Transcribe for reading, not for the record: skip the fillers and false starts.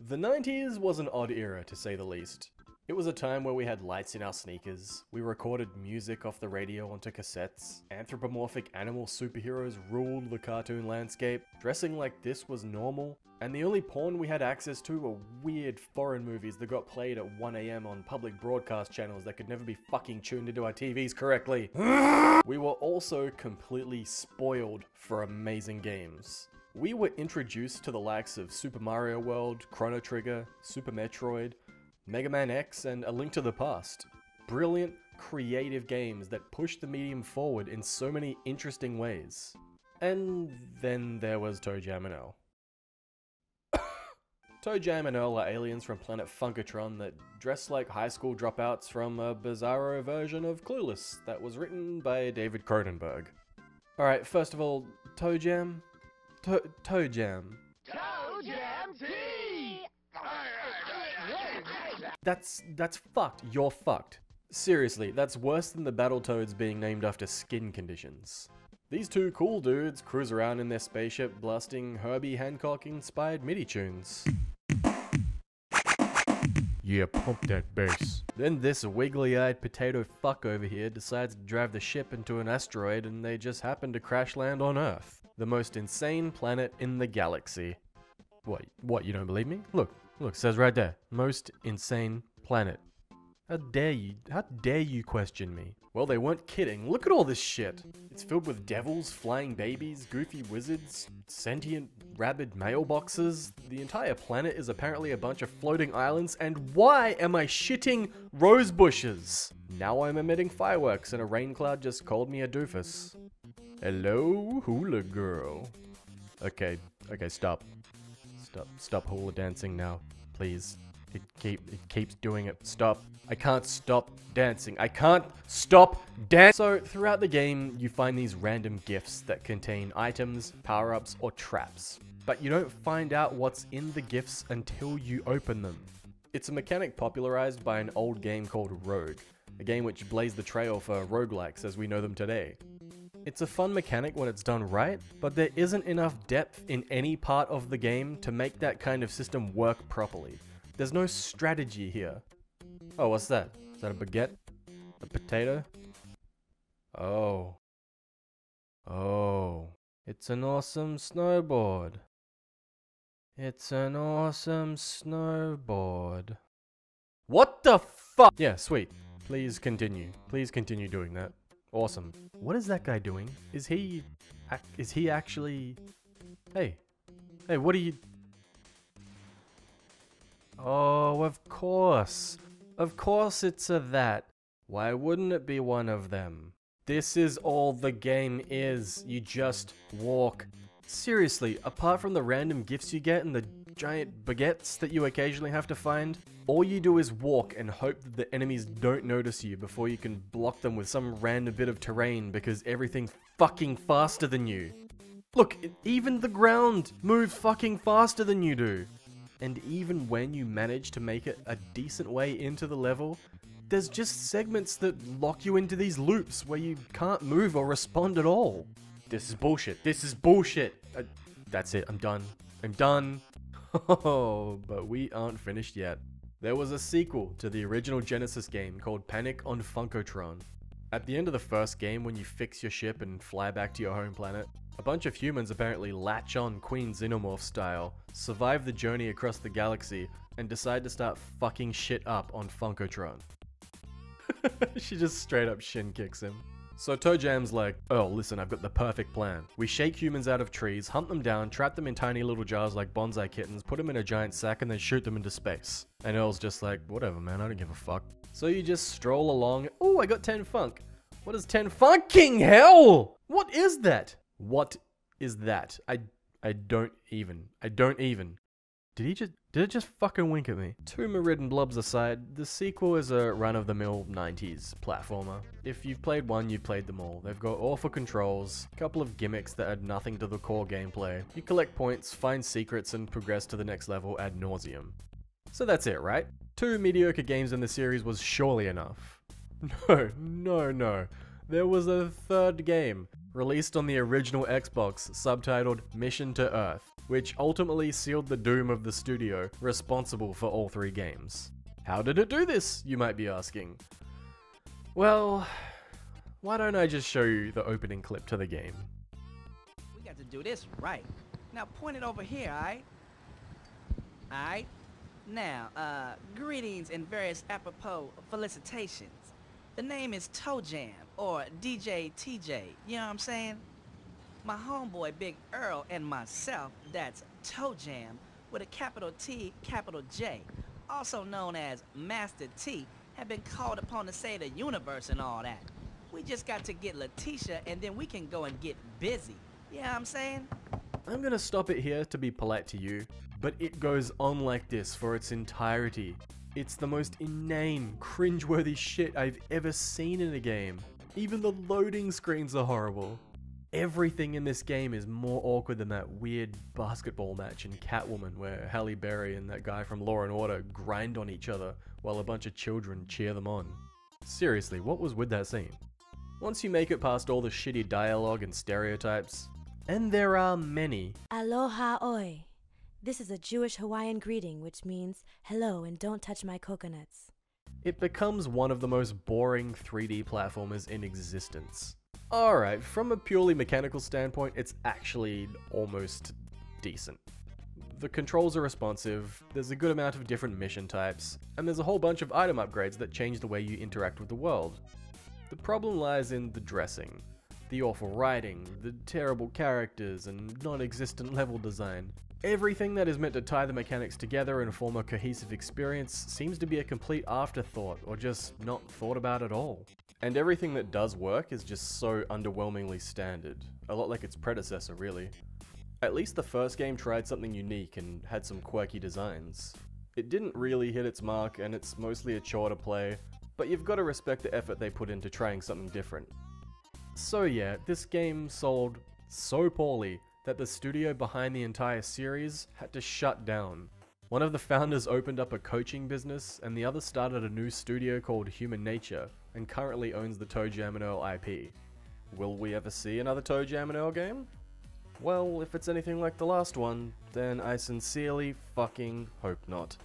The 90s was an odd era, to say the least. It was a time where we had lights in our sneakers, we recorded music off the radio onto cassettes, anthropomorphic animal superheroes ruled the cartoon landscape, dressing like this was normal, and the only porn we had access to were weird foreign movies that got played at 1 AM on public broadcast channels that could never be fucking tuned into our TVs correctly. We were also completely spoiled for amazing games. We were introduced to the likes of Super Mario World, Chrono Trigger, Super Metroid, Mega Man X, and A Link to the Past. Brilliant, creative games that pushed the medium forward in so many interesting ways. And then there was ToeJam and Earl. ToeJam and Earl are aliens from planet Funkotron that dress like high school dropouts from a bizarro version of Clueless that was written by David Cronenberg. Alright, first of all, ToeJam? ToeJam. ToeJam tea! That's fucked. You're fucked. Seriously, that's worse than the Battletoads being named after skin conditions. These two cool dudes cruise around in their spaceship blasting Herbie Hancock-inspired MIDI tunes. Yeah, pump that bass. Then this wiggly-eyed potato fuck over here decides to drive the ship into an asteroid and they just happen to crash land on Earth. The most insane planet in the galaxy. What, you don't believe me? Look, says right there. Most insane planet. How dare you question me? Well, they weren't kidding. Look at all this shit. It's filled with devils, flying babies, goofy wizards, sentient rabid mailboxes. The entire planet is apparently a bunch of floating islands, and why am I shitting rose bushes? Now I'm emitting fireworks and a rain cloud just called me a doofus. Hello, hula girl. Okay, stop hula dancing now, please. It keeps doing it. Stop. I can't stop dancing. I can't stop dancing. So throughout the game, you find these random gifts that contain items, power-ups, or traps. But you don't find out what's in the gifts until you open them. It's a mechanic popularized by an old game called Rogue, a game which blazed the trail for roguelikes as we know them today. It's a fun mechanic when it's done right, but there isn't enough depth in any part of the game to make that kind of system work properly. There's no strategy here. Oh, what's that? Is that a baguette? A potato? Oh. It's an awesome snowboard. It's an awesome snowboard. What the fuck? Yeah, sweet. Please continue. Please continue doing that. Awesome. What is that guy doing? Is he actually... Hey, what are you... Oh, of course. Of course it's a that. Why wouldn't it be one of them? This is all the game is. You just walk. Seriously, apart from the random gifts you get and the giant baguettes that you occasionally have to find, all you do is walk and hope that the enemies don't notice you before you can block them with some random bit of terrain because everything's fucking faster than you. Look, even the ground moves fucking faster than you do. And even when you manage to make it a decent way into the level, there's just segments that lock you into these loops where you can't move or respond at all. This is bullshit. This is bullshit. That's it. I'm done. I'm done. Oh, but we aren't finished yet. There was a sequel to the original Genesis game called Panic on Funkotron. At the end of the first game, when you fix your ship and fly back to your home planet, a bunch of humans apparently latch on Queen Xenomorph style, survive the journey across the galaxy, and decide to start fucking shit up on Funkotron. She just straight up shin kicks him. So ToeJam's like, oh, listen, I've got the perfect plan. We shake humans out of trees, hunt them down, trap them in tiny little jars like bonsai kittens, put them in a giant sack, and then shoot them into space. And Earl's just like, whatever, man, I don't give a fuck. So you just stroll along. Oh, I got 10 funk. What is 10 fucking hell? What is that? What is that? I don't even. Did it just fucking wink at me? Tumor-ridden blobs aside, the sequel is a run-of-the-mill 90s platformer. If you've played one, you've played them all. They've got awful controls, a couple of gimmicks that add nothing to the core gameplay. You collect points, find secrets, and progress to the next level ad nauseum. So that's it, right? 2 mediocre games in the series was surely enough. No. There was a third game, released on the original Xbox, subtitled Mission to Earth. which ultimately sealed the doom of the studio responsible for all 3 games. How did it do this, you might be asking? Well, why don't I just show you the opening clip to the game? We got to do this right. Now point it over here, alright? Alright? Now, greetings and various apropos felicitations. The name is ToeJam, or DJ TJ, you know what I'm saying? My homeboy Big Earl and myself, that's ToeJam, with a capital T, capital J, also known as Master T, have been called upon to save the universe and all that. We just got to get Letitia and then we can go and get busy. You know what I'm saying? I'm gonna stop it here to be polite to you, but it goes on like this for its entirety. It's the most inane, cringeworthy shit I've ever seen in a game. Even the loading screens are horrible. Everything in this game is more awkward than that weird basketball match in Catwoman where Halle Berry and that guy from Law & Order grind on each other while a bunch of children cheer them on. Seriously, what was with that scene? Once you make it past all the shitty dialogue and stereotypes, and there are many. Aloha oi. This is a Jewish Hawaiian greeting which means hello and don't touch my coconuts. It becomes one of the most boring 3D platformers in existence. Alright, from a purely mechanical standpoint, it's actually almost decent. The controls are responsive, there's a good amount of different mission types, and there's a whole bunch of item upgrades that change the way you interact with the world. The problem lies in the dressing, the awful writing, the terrible characters, and non-existent level design. Everything that is meant to tie the mechanics together and form a cohesive experience seems to be a complete afterthought or just not thought about at all. And everything that does work is just so underwhelmingly standard, a lot like its predecessor really. At least the first game tried something unique and had some quirky designs. It didn't really hit its mark and it's mostly a chore to play, but you've got to respect the effort they put into trying something different. So yeah, this game sold so poorly that the studio behind the entire series had to shut down. One of the founders opened up a coaching business and the other started a new studio called Human Nature and currently owns the ToeJam and Earl IP. Will we ever see another ToeJam and Earl game? Well, if it's anything like the last one, then I sincerely fucking hope not.